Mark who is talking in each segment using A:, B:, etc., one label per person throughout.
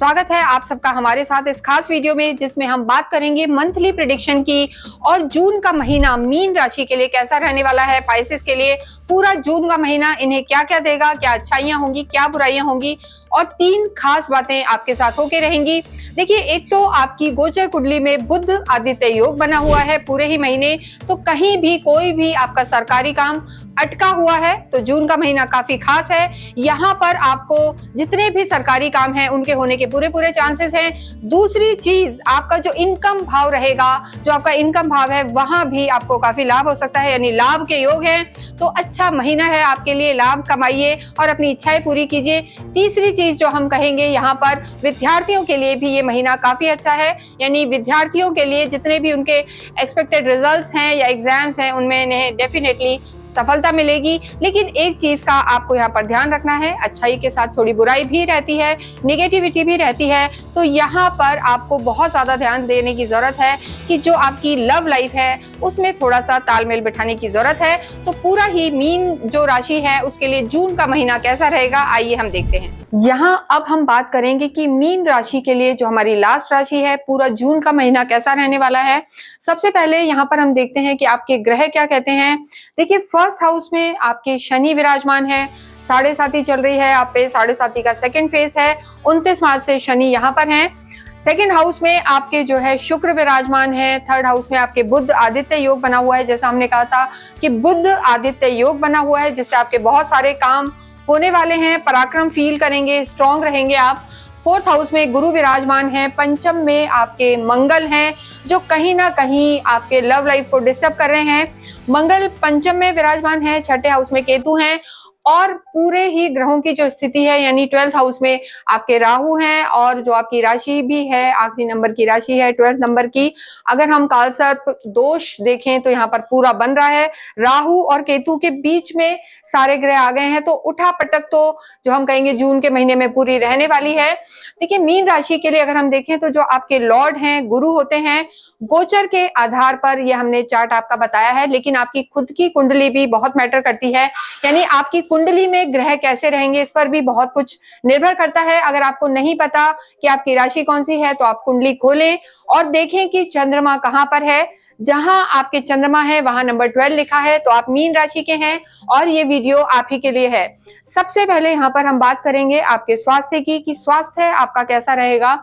A: स्वागत है आप सबका हमारे साथ इस खास वीडियो में, जिसमें हम बात करेंगे मंथली प्रेडिक्शन की और जून का महीना मीन राशि के लिए कैसा रहने वाला है। पाइसेस के लिए पूरा जून का महीना इन्हें क्या क्या देगा, क्या अच्छाइयां होंगी, क्या बुराइयां होंगी, और 3 खास बातें आपके साथ होके रहेंगी। देखिए, एक तो आपकी गोचर कुंडली में बुध आदित्य योग बना हुआ है पूरे ही महीने, तो कहीं भी कोई भी आपका सरकारी काम अटका हुआ है तो जून का महीना काफी खास है। यहाँ पर आपको जितने भी सरकारी काम हैं उनके होने के पूरे चांसेस हैं। दूसरी चीज, आपका जो इनकम भाव रहेगा, जो आपका इनकम भाव है, वहां भी आपको काफी लाभ हो सकता है, यानी लाभ के योग हैं। तो अच्छा महीना है आपके लिए, लाभ कमाइए और अपनी इच्छाएं पूरी कीजिए। तीसरी चीज जो हम कहेंगे, यहाँ पर विद्यार्थियों के लिए भी ये महीना काफी अच्छा है, यानी विद्यार्थियों के लिए जितने भी उनके एक्सपेक्टेड रिजल्ट्स हैं या एग्जाम्स हैं उनमें इन्हें डेफिनेटली सफलता मिलेगी। लेकिन एक चीज का आपको यहाँ पर ध्यान रखना है, अच्छाई के साथ थोड़ी बुराई भी रहती है, नेगेटिविटी भी रहती है। तो यहाँ पर आपको बहुत ज्यादा ध्यान देने की जरूरत है कि जो आपकी लव लाइफ है उसमें थोड़ा सा तालमेल बिठाने की जरूरत है। तो पूरा ही मीन जो राशि है उसके लिए जून का महीना कैसा रहेगा, आइए हम देखते हैं। यहाँ अब हम बात करेंगे कि मीन राशि के लिए जो हमारी लास्ट राशि है, पूरा जून का महीना कैसा रहने वाला है। सबसे पहले यहाँ पर हम देखते हैं कि आपके ग्रह क्या कहते हैं। देखिए, फर्स्ट हाउस में आपके शनि विराजमान है, 7.5 चल रही है आप पे, 7.5 का सेकंड फेज है, 29 मार्च से शनि यहाँ पर हैं। सेकंड हाउस में आपके जो है शुक्र विराजमान है, थर्ड हाउस में आपके बुध आदित्य योग बना हुआ है। जैसा हमने कहा था कि बुध आदित्य योग बना हुआ है, जिससे आपके बहुत सारे काम होने वाले हैं, पराक्रम फील करेंगे, स्ट्रॉन्ग रहेंगे आप। फोर्थ हाउस में गुरु विराजमान है, पंचम में आपके मंगल हैं, जो कहीं ना कहीं आपके लव लाइफ को डिस्टर्ब कर रहे हैं। मंगल पंचम में विराजमान है, छठे हाउस में केतु हैं, और पूरे ही ग्रहों की जो स्थिति है, यानी 12th हाउस में आपके राहु हैं, और जो आपकी राशि भी है आखिरी नंबर की राशि है 12th नंबर की। अगर हम कालसर्प दोष देखें तो यहाँ पर पूरा बन रहा है, राहु और केतु के बीच में सारे ग्रह आ गए हैं। तो उठा पटक तो जो हम कहेंगे जून के महीने में पूरी रहने वाली है। देखिए, मीन राशि के लिए अगर हम देखें तो जो आपके लॉर्ड हैं गुरु होते हैं। गोचर के आधार पर ये हमने चार्ट आपका बताया है, लेकिन आपकी खुद की कुंडली भी बहुत मैटर करती है, यानी आपकी कुंडली में ग्रह कैसे रहेंगे इस पर भी बहुत कुछ निर्भर करता है। अगर आपको नहीं पता कि आपकी राशि कौन सी है तो आप कुंडली खोलें और देखें कि चंद्रमा कहाँ पर है। जहां आपके चंद्रमा है वहां नंबर 12 लिखा है, तो आप मीन राशि के हैं और ये वीडियो आप ही के लिए है। सबसे पहले यहाँ पर हम बात करेंगे आपके स्वास्थ्य की, कि स्वास्थ्य आपका कैसा रहेगा।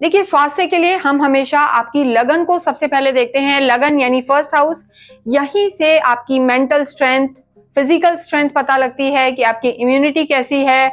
A: देखिए, स्वास्थ्य के लिए हम हमेशा आपकी लगन को सबसे पहले देखते हैं। लगन यानी फर्स्ट हाउस, यहीं से आपकी मेंटल स्ट्रेंथ, फिजिकल स्ट्रेंथ पता लगती है कि आपकी इम्यूनिटी कैसी है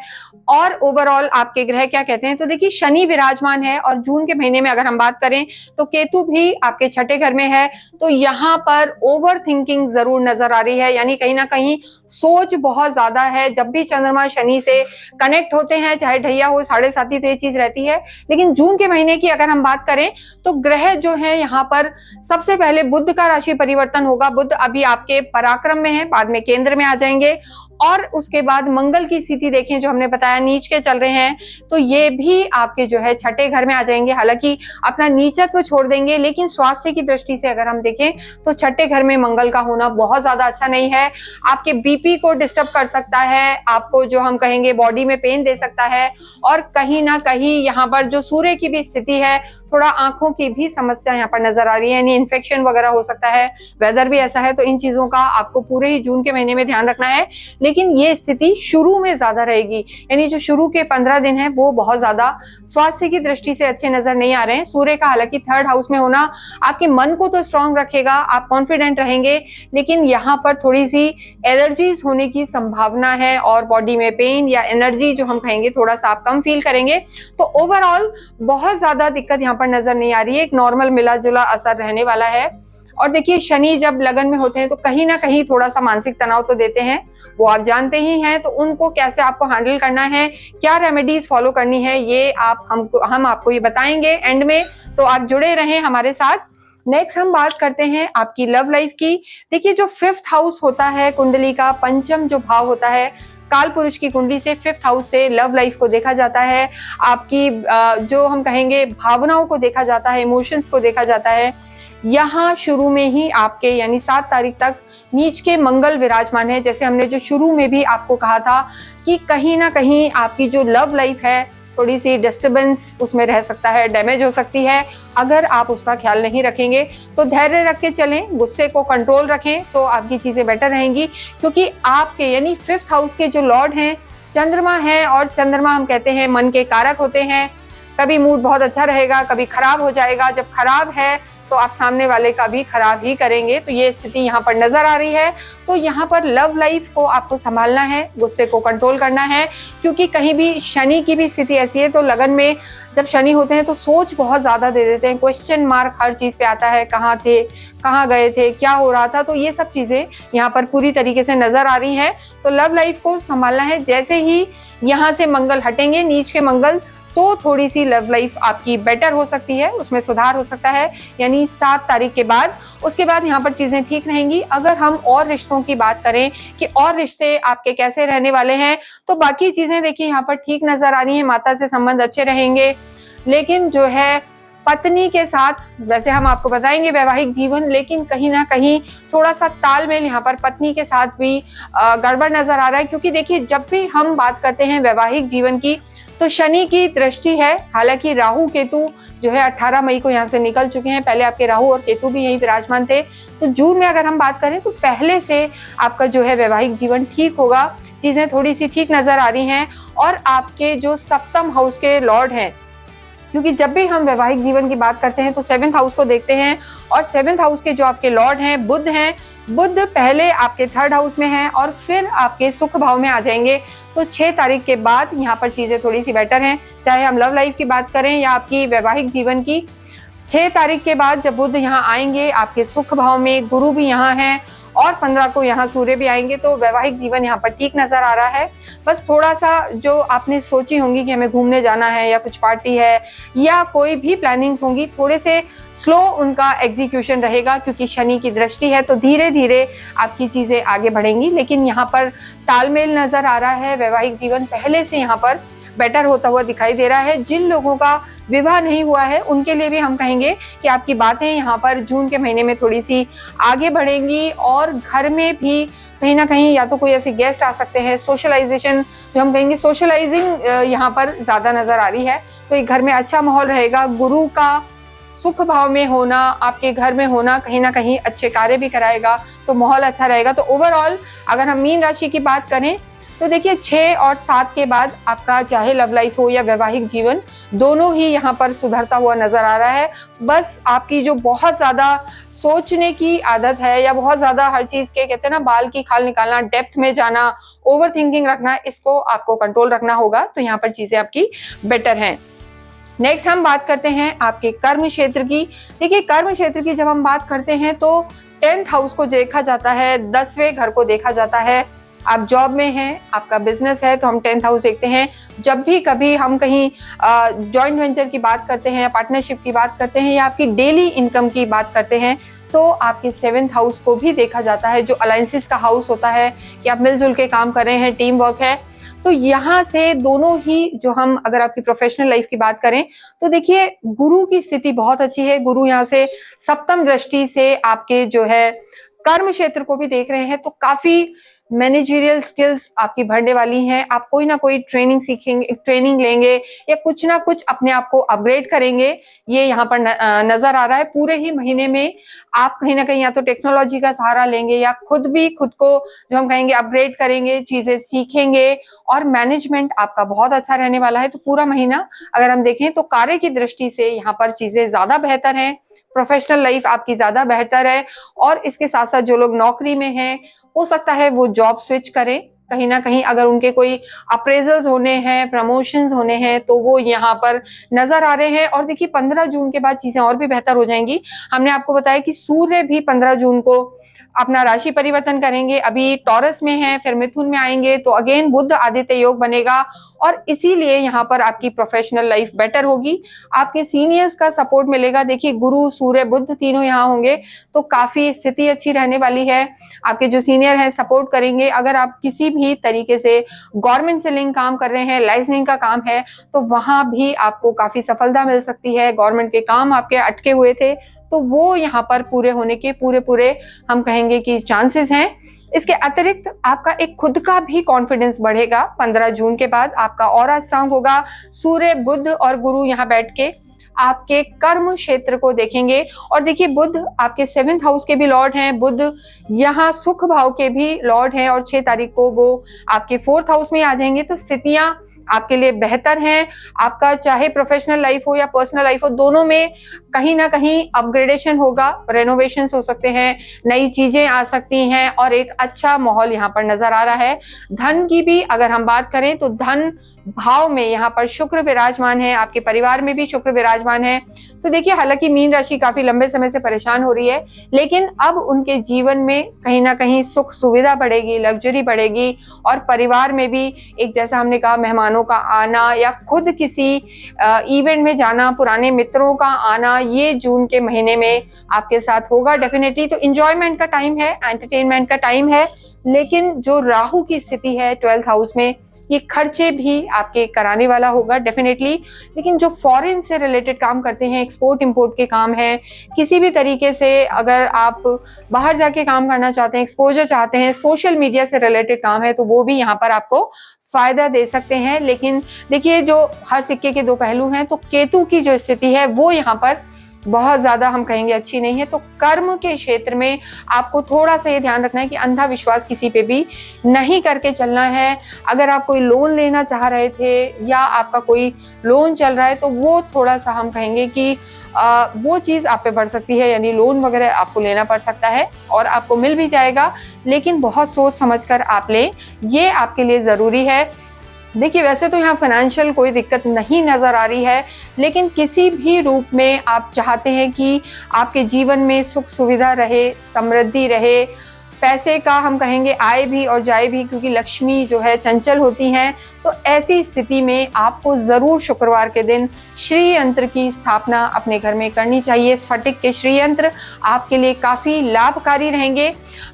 A: और ओवरऑल आपके ग्रह क्या कहते हैं। तो देखिए, शनि विराजमान है और जून के महीने में अगर हम बात करें तो केतु भी आपके छठे घर में है। तो यहाँ पर ओवर थिंकिंग जरूर नजर आ रही है, यानी कहीं ना कहीं सोच बहुत ज्यादा है। जब भी चंद्रमा शनि से कनेक्ट होते हैं, चाहे ढैया हो 7.5, तो ये चीज रहती है। लेकिन जून के महीने की अगर हम बात करें तो ग्रह जो है यहाँ पर सबसे पहले बुध का राशि परिवर्तन होगा। बुध अभी आपके पराक्रम में है, बाद में केंद्र में आ जाएंगे, और उसके बाद मंगल की स्थिति देखें, जो हमने बताया नीच के चल रहे हैं, तो ये भी आपके जो है छठे घर में आ जाएंगे। हालांकि अपना नीचत्व छोड़ देंगे, लेकिन स्वास्थ्य की दृष्टि से अगर हम देखें तो छठे घर में मंगल का होना बहुत ज्यादा अच्छा नहीं है। आपके बीपी को डिस्टर्ब कर सकता है, आपको जो हम कहेंगे बॉडी में पेन दे सकता है, और कहीं ना कहीं यहाँ पर जो सूर्य की भी स्थिति है, थोड़ा आंखों की भी समस्या यहाँ पर नजर आ रही है, यानी इन्फेक्शन वगैरह हो सकता है। वेदर भी ऐसा है, तो इन चीजों का आपको पूरे ही जून के महीने में ध्यान रखना है। लेकिन ये स्थिति शुरू में ज्यादा रहेगी, यानी जो शुरू के 15 दिन है वो बहुत ज्यादा स्वास्थ्य की दृष्टि से अच्छे नजर नहीं आ रहे हैं। सूर्य का हालांकि थर्ड हाउस में होना आपके मन को तो स्ट्रांग रखेगा, आप कॉन्फिडेंट रहेंगे, लेकिन यहाँ पर थोड़ी सी एलर्जीज होने की संभावना है, और बॉडी में पेन या एनर्जी जो हम कहेंगे थोड़ा सा आप कम फील करेंगे। तो ओवरऑल बहुत ज्यादा दिक्कत यहाँ पर नजर नहीं आ रही है, एक नॉर्मल मिला जुला असर रहने वाला है। और देखिए, शनि जब लगन में होते हैं तो कहीं ना कहीं थोड़ा सा मानसिक तनाव तो देते हैं, वो आप जानते ही हैं। तो उनको कैसे आपको हैंडल करना है, क्या रेमेडीज फॉलो करनी है, ये हम आपको ये बताएंगे एंड में, तो आप जुड़े रहें हमारे साथ। नेक्स्ट हम बात करते हैं आपकी लव लाइफ की। देखिए, जो 5th हाउस होता है कुंडली का, पंचम जो भाव होता है, काल पुरुष की कुंडली से 5th हाउस से लव लाइफ को देखा जाता है, आपकी जो हम कहेंगे भावनाओं को देखा जाता है, इमोशंस को देखा जाता है। यहाँ शुरू में ही आपके यानी 7 तारीख तक नीच के मंगल विराजमान है। जैसे हमने जो शुरू में भी आपको कहा था कि कहीं ना कहीं आपकी जो लव लाइफ है थोड़ी सी डिस्टर्बेंस उसमें रह सकता है, डैमेज हो सकती है अगर आप उसका ख्याल नहीं रखेंगे। तो धैर्य रख के चलें, गुस्से को कंट्रोल रखें तो आपकी चीजें बेटर रहेंगी, क्योंकि आपके यानी 5th हाउस के जो लॉर्ड हैं चंद्रमा है, और चंद्रमा हम कहते हैं मन के कारक होते हैं। कभी मूड बहुत अच्छा रहेगा, कभी खराब हो जाएगा। जब खराब है तो आप सामने वाले का भी खराब ही करेंगे, तो ये स्थिति यहाँ पर नजर आ रही है। तो यहाँ पर लव लाइफ को आपको संभालना है, गुस्से को कंट्रोल करना है, क्योंकि कहीं भी शनि की भी स्थिति ऐसी है। तो लगन में जब शनि होते हैं तो सोच बहुत ज्यादा दे देते हैं, क्वेश्चन मार्क हर चीज पे आता है, कहाँ थे, कहाँ गए थे, क्या हो रहा था। तो ये सब चीजें यहाँ पर पूरी तरीके से नजर आ रही है। तो लव लाइफ को संभालना है। जैसे ही यहाँ से मंगल हटेंगे, नीच के मंगल, तो थोड़ी सी लव लाइफ आपकी बेटर हो सकती है, उसमें सुधार हो सकता है, यानी 7 तारीख के बाद। उसके बाद यहाँ पर चीजें ठीक रहेंगी। अगर हम और रिश्तों की बात करें कि और रिश्ते आपके कैसे रहने वाले हैं, तो बाकी चीजें देखिए यहाँ पर ठीक नजर आ रही है। माता से संबंध अच्छे रहेंगे, लेकिन जो है पत्नी के साथ, वैसे हम आपको बताएंगे वैवाहिक जीवन, लेकिन कहीं ना कहीं थोड़ा सा तालमेल यहाँ पर पत्नी के साथ भी गड़बड़ नजर आ रहा है। क्योंकि देखिए जब भी हम बात करते हैं वैवाहिक जीवन की, तो शनि की दृष्टि है। हालांकि राहु केतु जो है 18 मई को यहाँ से निकल चुके हैं, पहले आपके राहु और केतु भी यहीं विराजमान थे। तो जून में अगर हम बात करें तो पहले से आपका जो है वैवाहिक जीवन ठीक होगा, चीजें थोड़ी सी ठीक नजर आ रही हैं। और आपके जो 7th हाउस के लॉर्ड हैं, क्योंकि जब भी हम वैवाहिक जीवन की बात करते हैं तो 7th हाउस को देखते हैं, और 7th हाउस के जो आपके लॉर्ड हैं बुध हैं, बुध पहले आपके 3rd हाउस में हैं और फिर आपके सुख भाव में आ जाएंगे। तो 6 तारीख के बाद यहाँ पर चीजें थोड़ी सी बेटर हैं, चाहे हम लव लाइफ की बात करें या आपकी वैवाहिक जीवन की। 6 तारीख के बाद जब बुध यहाँ आएंगे आपके सुख भाव में, गुरु भी यहाँ है, और 15 को यहाँ सूर्य भी आएंगे, तो वैवाहिक जीवन यहाँ पर ठीक नजर आ रहा है। बस थोड़ा सा जो आपने सोची होंगी कि हमें घूमने जाना है या कुछ पार्टी है या कोई भी प्लानिंग्स होंगी, थोड़े से स्लो उनका एग्जीक्यूशन रहेगा, क्योंकि शनि की दृष्टि है। तो धीरे धीरे आपकी चीजें आगे बढ़ेंगी, लेकिन यहाँ पर तालमेल नजर आ रहा है। वैवाहिक जीवन पहले से यहाँ पर बेटर होता हुआ दिखाई दे रहा है। जिन लोगों का विवाह नहीं हुआ है उनके लिए भी हम कहेंगे कि आपकी बातें यहाँ पर जून के महीने में थोड़ी सी आगे बढ़ेंगी, और घर में भी कहीं ना कहीं या तो कोई ऐसे गेस्ट आ सकते हैं, सोशलाइजेशन जो हम कहेंगे, सोशलाइजिंग यहाँ पर ज्यादा नजर आ रही है। तो एक घर में अच्छा माहौल रहेगा। गुरु का सुख भाव में होना, आपके घर में होना, कहीं ना कहीं अच्छे कार्य भी कराएगा, तो माहौल अच्छा रहेगा। तो ओवरऑल अगर हम मीन राशि की बात करें तो देखिए 6 और 7 के बाद आपका चाहे लव लाइफ हो या वैवाहिक जीवन, दोनों ही यहाँ पर सुधरता हुआ नजर आ रहा है। बस आपकी जो बहुत ज्यादा सोचने की आदत है या बहुत ज्यादा हर चीज के कहते हैं ना बाल की खाल निकालना, डेप्थ में जाना, ओवर थिंकिंग रखना, इसको आपको कंट्रोल रखना होगा। तो यहाँ पर चीजें आपकी बेटर हैं। नेक्स्ट हम बात करते हैं आपके कर्म क्षेत्र की। देखिए कर्म क्षेत्र की जब हम बात करते हैं तो 10th हाउस को देखा जाता है, 10वें घर को देखा जाता है। आप जॉब में हैं, आपका बिजनेस है, तो हम 10th हाउस देखते हैं। जब भी कभी हम कहीं जॉइंट वेंचर की बात करते हैं या पार्टनरशिप की बात करते हैं या आपकी डेली इनकम की बात करते हैं, तो आपके 7th हाउस को भी देखा जाता है, जो अलायंसेस का हाउस होता है कि आप मिलजुल के काम कर रहे हैं, टीम वर्क है। तो यहाँ से दोनों ही जो हम अगर आपकी प्रोफेशनल लाइफ की बात करें तो देखिए गुरु की स्थिति बहुत अच्छी है। गुरु यहाँ से 7th दृष्टि से आपके जो है कर्म क्षेत्र को भी देख रहे हैं, तो काफी मैनेजरियल स्किल्स आपकी बढ़ने वाली हैं। आप कोई ना कोई ट्रेनिंग सीखेंगे, ट्रेनिंग लेंगे या कुछ ना कुछ अपने आप को अपग्रेड करेंगे, ये यहाँ पर नजर आ रहा है। पूरे ही महीने में आप कहीं ना कहीं या तो टेक्नोलॉजी का सहारा लेंगे या खुद भी खुद को जो हम कहेंगे अपग्रेड करेंगे, चीजें सीखेंगे, और मैनेजमेंट आपका बहुत अच्छा रहने वाला है। तो पूरा महीना अगर हम देखें तो कार्य की दृष्टि से यहाँ पर चीजें ज्यादा बेहतर हैं, प्रोफेशनल लाइफ आपकी ज्यादा बेहतर है। और इसके साथ साथ जो लोग नौकरी में हैं, हो सकता है वो जॉब स्विच करें कहीं ना कहीं, अगर उनके कोई अप्रेजल्स होने हैं, प्रमोशंस होने हैं, तो वो यहाँ पर नजर आ रहे हैं। और देखिए 15 जून के बाद चीजें और भी बेहतर हो जाएंगी। हमने आपको बताया कि सूर्य भी 15 जून को अपना राशि परिवर्तन करेंगे, अभी टॉरस में है, फिर मिथुन में आएंगे, तो अगेन बुध आदित्य योग बनेगा, और इसीलिए यहाँ पर आपकी प्रोफेशनल लाइफ बेटर होगी। आपके सीनियर्स का सपोर्ट मिलेगा। देखिए गुरु सूर्य बुध तीनों यहाँ होंगे, तो काफी स्थिति अच्छी रहने वाली है। आपके जो सीनियर हैं सपोर्ट करेंगे। अगर आप किसी भी तरीके से गवर्नमेंट से लिंक काम कर रहे हैं, लाइसेंसिंग का काम है, तो वहां भी आपको काफी सफलता मिल सकती है। गवर्नमेंट के काम आपके अटके हुए थे तो वो यहाँ पर पूरे होने के पूरे हम कहेंगे कि चांसेस हैं। इसके अतिरिक्त आपका एक खुद का भी कॉन्फिडेंस बढ़ेगा। 15 जून के बाद आपका ऑरा स्ट्रांग होगा। सूर्य, बुध और गुरु यहाँ बैठ के आपके कर्म क्षेत्र को देखेंगे। और देखिए, बुध आपके 7th हाउस के भी लॉर्ड हैं। बुध यहाँ सुख भाव के भी लॉर्ड हैं और 6 तारीख को वो आपके 4th हाउस में आ जाएंगे। तो स्थितियां आपके लिए बेहतर हैं। आपका चाहे प्रोफेशनल लाइफ हो या पर्सनल लाइफ हो, दोनों में कहीं ना कहीं अपग्रेडेशन होगा, रेनोवेशन हो सकते हैं, नई चीजें आ सकती हैं और एक अच्छा माहौल यहाँ पर नजर आ रहा है। धन की भी अगर हम बात करें तो धन भाव में यहाँ पर शुक्र विराजमान है, आपके परिवार में भी शुक्र विराजमान है। तो देखिए, हालांकि मीन राशि काफी लंबे समय से परेशान हो रही है, लेकिन अब उनके जीवन में कहीं ना कहीं सुख सुविधा बढ़ेगी, लग्जरी बढ़ेगी और परिवार में भी एक, जैसा हमने कहा, मेहमानों का आना या खुद किसी इवेंट में जाना, पुराने मित्रों का आना, ये जून के महीने में आपके साथ होगा डेफिनेटली। तो इंजॉयमेंट का टाइम है, एंटरटेनमेंट का टाइम है। लेकिन जो राहु की स्थिति है 12th हाउस में, ये खर्चे भी आपके कराने वाला होगा डेफिनेटली। लेकिन जो फॉरेन से रिलेटेड काम करते हैं, एक्सपोर्ट इंपोर्ट के काम है, किसी भी तरीके से अगर आप बाहर जाके काम करना चाहते हैं, एक्सपोजर चाहते हैं, सोशल मीडिया से रिलेटेड काम है, तो वो भी यहाँ पर आपको फायदा दे सकते हैं। लेकिन देखिए, जो हर सिक्के के दो पहलू हैं, तो केतु की जो स्थिति है वो यहाँ पर बहुत ज्यादा हम कहेंगे अच्छी नहीं है। तो कर्म के क्षेत्र में आपको थोड़ा सा ये ध्यान रखना है कि अंधा विश्वास किसी पे भी नहीं करके चलना है। अगर आप कोई लोन लेना चाह रहे थे या आपका कोई लोन चल रहा है, तो वो थोड़ा सा हम कहेंगे कि वो चीज आप पे बढ़ सकती है, यानी लोन वगैरह आपको लेना पड़ सकता है और आपको मिल भी जाएगा, लेकिन बहुत सोच समझ कर आप लें, ये आपके लिए जरूरी है। देखिए, वैसे तो यहाँ फाइनेंशियल कोई दिक्कत नहीं नजर आ रही है, लेकिन किसी भी रूप में आप चाहते हैं कि आपके जीवन में सुख सुविधा रहे, समृद्धि रहे, पैसे का हम कहेंगे आए भी और जाए भी, क्योंकि लक्ष्मी जो है चंचल होती हैं। तो ऐसी स्थिति में आपको जरूर शुक्रवार के दिन श्री यंत्र की स्थापना अपने घर में करनी चाहिए। स्फटिक के श्री यंत्र आपके लिए काफी लाभकारी रहेंगे।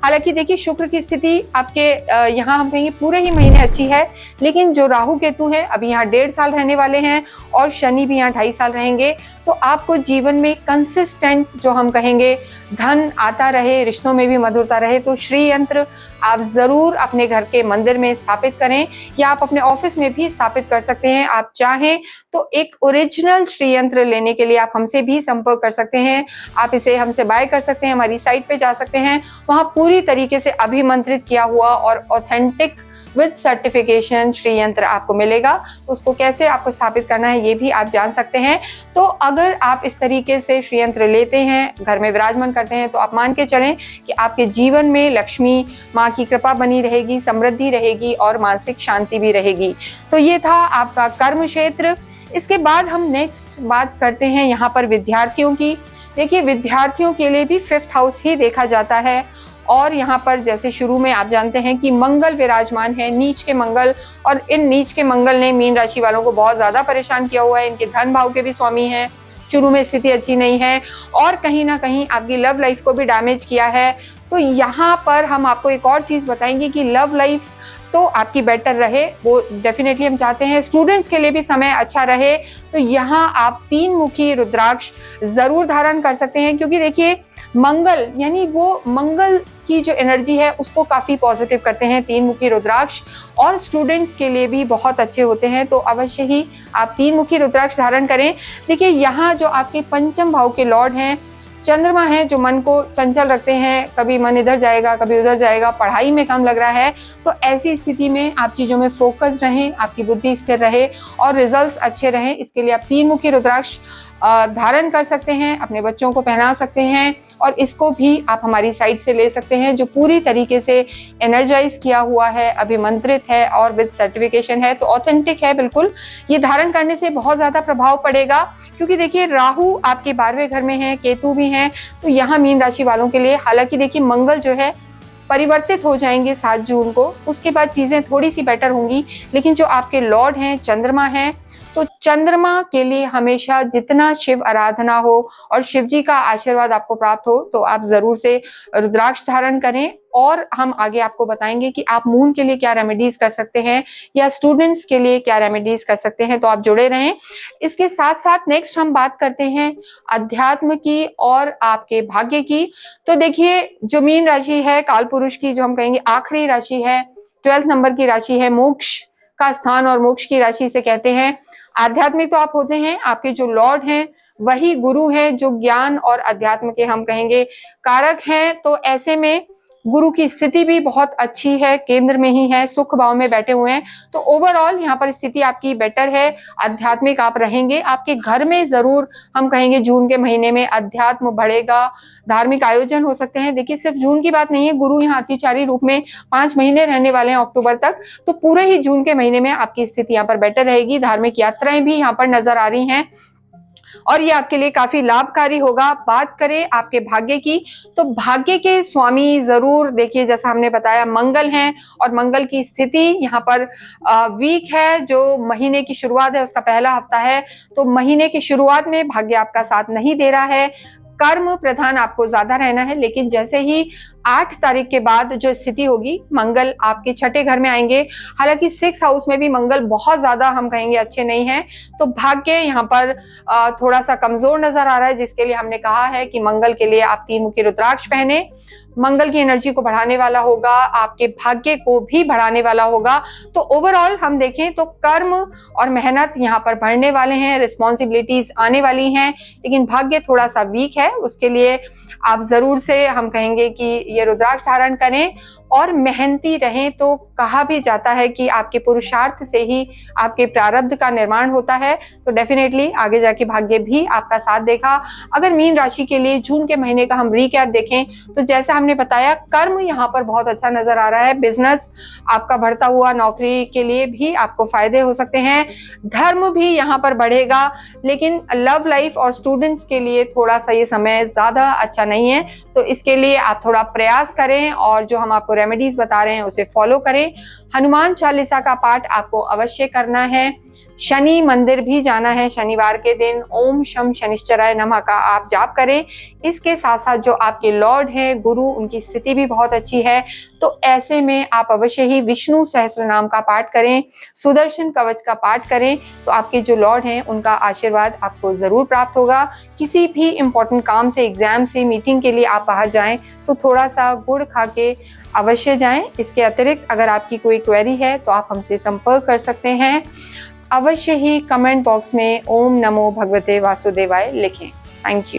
A: हालांकि देखिए, शुक्र की स्थिति आपके यहाँ हम कहेंगे पूरे ही महीने अच्छी है, लेकिन जो राहु केतु है अभी यहाँ 1.5 साल रहने वाले हैं और शनि भी यहाँ 2.5 साल रहेंगे। तो आपको जीवन में कंसिस्टेंट जो हम कहेंगे धन आता रहे, रिश्तों में भी मधुरता रहे, तो श्री यंत्र आप जरूर अपने घर के मंदिर में स्थापित करें या आप अपने ऑफिस में भी स्थापित कर सकते हैं। आप चाहें तो एक ओरिजिनल श्री यंत्र लेने के लिए आप हमसे भी संपर्क कर सकते हैं। आप इसे हमसे बाय कर सकते हैं, हमारी साइट पे जा सकते हैं, वहां पूरी तरीके से अभिमंत्रित किया हुआ और ऑथेंटिक विद सर्टिफिकेशन श्री यंत्र आपको मिलेगा। तो उसको कैसे आपको स्थापित करना है ये भी आप जान सकते हैं। तो अगर आप इस तरीके से श्री यंत्र लेते हैं, घर में विराजमान करते हैं, तो आप मान के चलें कि आपके जीवन में लक्ष्मी माँ की कृपा बनी रहेगी, समृद्धि रहेगी और मानसिक शांति भी रहेगी। तो ये था आपका कर्म क्षेत्र। इसके बाद हम नेक्स्ट बात करते हैं यहाँ पर विद्यार्थियों की। देखिए, विद्यार्थियों के लिए भी 5th हाउस ही देखा जाता है और यहाँ पर जैसे शुरू में आप जानते हैं कि मंगल विराजमान है, नीच के मंगल, और इन नीच के मंगल ने मीन राशि वालों को बहुत ज्यादा परेशान किया हुआ है। इनके धन भाव के भी स्वामी हैं, शुरू में स्थिति अच्छी नहीं है और कहीं ना कहीं आपकी लव लाइफ को भी डैमेज किया है। तो यहाँ पर हम आपको एक और चीज बताएंगे कि लव लाइफ तो आपकी बेटर रहे, वो डेफिनेटली हम चाहते हैं। स्टूडेंट्स के लिए भी समय अच्छा रहे, तो यहाँ आप 3 मुखी रुद्राक्ष जरूर धारण कर सकते हैं, क्योंकि देखिए, मंगल यानी वो मंगल की जो एनर्जी है उसको काफी पॉजिटिव करते हैं 3 मुखी रुद्राक्ष, और स्टूडेंट्स के लिए भी बहुत अच्छे होते हैं। तो अवश्य ही आप 3 मुखी रुद्राक्ष धारण करें। देखिए, यहाँ जो आपके पंचम भाव के लॉर्ड हैं चंद्रमा है, जो मन को चंचल रखते हैं, कभी मन इधर जाएगा कभी उधर जाएगा, पढ़ाई में कम लग रहा है, तो ऐसी स्थिति में आप चीजों में फोकस रहें, आपकी बुद्धि स्थिर रहे और रिजल्ट्स अच्छे रहें। इसके लिए आप 3 मुखी रुद्राक्ष धारण कर सकते हैं, अपने बच्चों को पहना सकते हैं और इसको भी आप हमारी साइट से ले सकते हैं, जो पूरी तरीके से एनर्जाइज किया हुआ है, अभिमंत्रित है और विद सर्टिफिकेशन है, तो ऑथेंटिक है बिल्कुल। ये धारण करने से बहुत ज्यादा प्रभाव पड़ेगा, क्योंकि देखिए, राहु आपके 12वें घर में है, केतु भी है, तो यहाँ मीन राशि वालों के लिए, हालांकि देखिए मंगल जो है परिवर्तित हो जाएंगे 7 जून को, उसके बाद चीजें थोड़ी सी बेटर होंगी, लेकिन जो आपके लॉर्ड हैं चंद्रमा है, तो चंद्रमा के लिए हमेशा जितना शिव आराधना हो और शिव जी का आशीर्वाद आपको प्राप्त हो, तो आप जरूर से रुद्राक्ष धारण करें। और हम आगे आपको बताएंगे कि आप मून के लिए क्या रेमेडीज कर सकते हैं या स्टूडेंट्स के लिए क्या रेमेडीज कर सकते हैं, तो आप जुड़े रहें। इसके साथ साथ नेक्स्ट हम बात करते हैं अध्यात्म की और आपके भाग्य की। तो देखिए, जो मीन राशि है काल पुरुष की, जो हम कहेंगे आखिरी राशि है, 12 नंबर की राशि है, मोक्ष का स्थान और मोक्ष की राशि से कहते हैं। आध्यात्मिक तो आप होते हैं, आपके जो लॉर्ड हैं वही गुरु हैं, जो ज्ञान और अध्यात्म के हम कहेंगे कारक हैं। तो ऐसे में गुरु की स्थिति भी बहुत अच्छी है, केंद्र में ही है, सुख भाव में बैठे हुए हैं। तो ओवरऑल यहाँ पर स्थिति आपकी बेटर है, आध्यात्मिक आप रहेंगे। आपके घर में जरूर हम कहेंगे जून के महीने में अध्यात्म बढ़ेगा, धार्मिक आयोजन हो सकते हैं। देखिए, सिर्फ जून की बात नहीं है, गुरु यहाँ अतिचारी रूप में 5 महीने रहने वाले हैं अक्टूबर तक, तो पूरे ही जून के महीने में आपकी स्थिति यहाँ पर बेटर रहेगी। धार्मिक यात्राएं भी यहाँ पर नजर आ रही हैं और ये आपके लिए काफी लाभकारी होगा। बात करें आपके भाग्य की, तो भाग्य के स्वामी जरूर देखिए, जैसा हमने बताया मंगल हैं और मंगल की स्थिति यहाँ पर वीक है। जो महीने की शुरुआत है उसका पहला हफ्ता है, तो महीने की शुरुआत में भाग्य आपका साथ नहीं दे रहा है, कर्म प्रधान आपको ज्यादा रहना है। लेकिन जैसे ही 8 तारीख के बाद जो स्थिति होगी, मंगल आपके 6ठे घर में आएंगे। हालांकि 6 हाउस में भी मंगल बहुत ज्यादा हम कहेंगे अच्छे नहीं है, तो भाग्य यहाँ पर थोड़ा सा कमजोर नजर आ रहा है, जिसके लिए हमने कहा है कि मंगल के लिए आप 3 मुखी रुद्राक्ष पहने। मंगल की एनर्जी को बढ़ाने वाला होगा, आपके भाग्य को भी बढ़ाने वाला होगा। तो ओवरऑल हम देखें तो कर्म और मेहनत यहाँ पर बढ़ने वाले हैं, रिस्पॉन्सिबिलिटीज आने वाली हैं, लेकिन भाग्य थोड़ा सा वीक है। उसके लिए आप जरूर से हम कहेंगे कि ये रुद्राक्ष धारण करें और मेहनती रहें। तो कहा भी जाता है कि आपके पुरुषार्थ से ही आपके प्रारब्ध का निर्माण होता है, तो डेफिनेटली आगे जाके भाग्य भी आपका साथ देगा। अगर मीन राशि के लिए जून के महीने का हम रिकैप देखें, तो जैसा हमने बताया, कर्म यहाँ पर बहुत अच्छा नजर आ रहा है, बिजनेस आपका बढ़ता हुआ, नौकरी के लिए भी आपको फायदे हो सकते हैं, धर्म भी यहाँ पर बढ़ेगा। लेकिन लव लाइफ और स्टूडेंट्स के लिए थोड़ा सा ये समय ज्यादा अच्छा नहीं है, तो इसके लिए आप थोड़ा प्रयास करें और जो हम आपको रेमेडीज बता रहे हैं उसे फॉलो करें। हनुमान चालीसा का पाठ आपको अवश्य करना है, शनि मंदिर भी जाना है शनिवार के दिन, ओम शम शनिश्चराय नमः का आप जाप करें। इसके साथ साथ जो आपके लॉर्ड हैं गुरु, उनकी स्थिति भी बहुत अच्छी है, तो ऐसे में आप अवश्य ही विष्णु सहस्त्र नाम का पाठ करें, सुदर्शन कवच का पाठ करें, तो आपके जो लॉर्ड हैं उनका आशीर्वाद आपको जरूर प्राप्त होगा। किसी भी इंपॉर्टेंट काम से, एग्जाम से, मीटिंग के लिए आप बाहर जाएं तो थोड़ा सा गुड़ खा के अवश्य जाएं। इसके अतिरिक्त अगर आपकी कोई क्वेरी है तो आप हमसे संपर्क कर सकते हैं। अवश्य ही कमेंट बॉक्स में ओम नमो भगवते वासुदेवाय लिखें। Thank you.